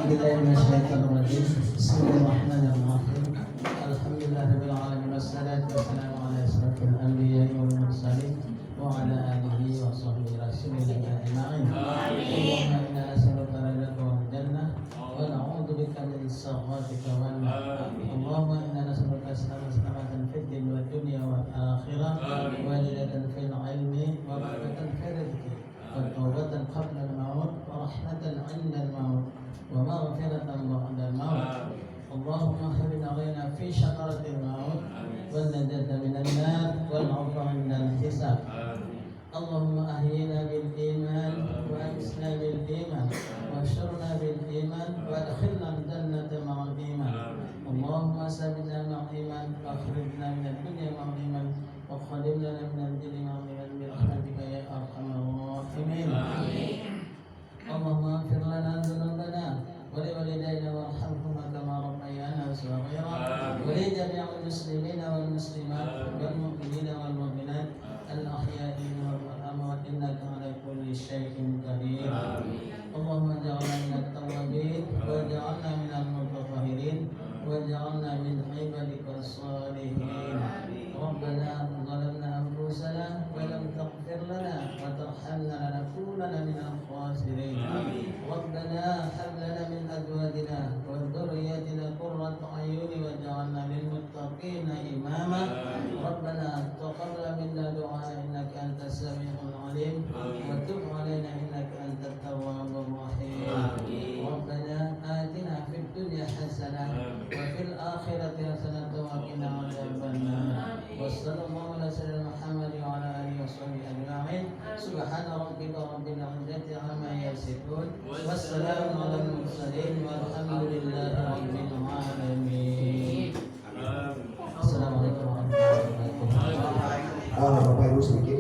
بالله من الشيطان الرجيم. بسم الله الرحمن الرحيم. الحمد لله رب العالمين والصلاة والسلام على أشرف الأنبياء والمرسلين وعلى آله وصحبه رسول الله أجمعين. اللهم إنا نسألك رضاك والجنة ونعوذ بك من سخطك والنار. اللهم إنا نسألك سلامة في الدين والدنيا والآخرة وزيادة في العلم وبركة في الرزق وتوبة قبل الموت ورحمة عند الموت ومغفرة بعد الموت. اللهم هون علينا في شطرة الموت والنجاة من النار والعفو عند الحساب. اللهم أحينا بالإيمان وأمسنا بالإيمان واحشرنا بالإيمان وادخلنا الجنة مع الإيمان. اللهم سبنا مع الإيمان واخرجنا من الدنيا مع الإيمان وخلنا من الدين مع الإيمان برحمتك يا أرحم الراحمين. اللهم اغفر لنا ذنوبنا ولوالدينا وارحمهما كما ربيانا صغيرا ولجميع المسلمين والمسلمات والمؤمنين والمؤمنات الأحياء والأموات إنك على كل شيء قدير. اللهم اجعلنا من التوابين واجعلنا من المتطهرين واجعلنا من عبادك الصالحين. ربنا ظلمنا أنفسنا ولم تغفر لنا وترحمنا لنكونن من الخاسرين. ربنا هب لنا من أزواجنا وذرياتنا قرة أعين واجعلنا للمتقين إماما. ربنا تقبل منا دعاء إنك أنت السميع العليم وتب علينا إنك أنت التواب الرحيم. ربنا آتنا في الدنيا حسنة وفي الآخرة حسنة وقنا عذاب النار. وصلى الله على سيدنا محمد وعلى آله وصحبه أجمعين. سبحان ربك رب العزة عما يصفون والسلام على المرسلين والحمد لله رب العالمين. Assalamualaikum warahmatullahi wabarakatuh. Bapak Ibu sedikit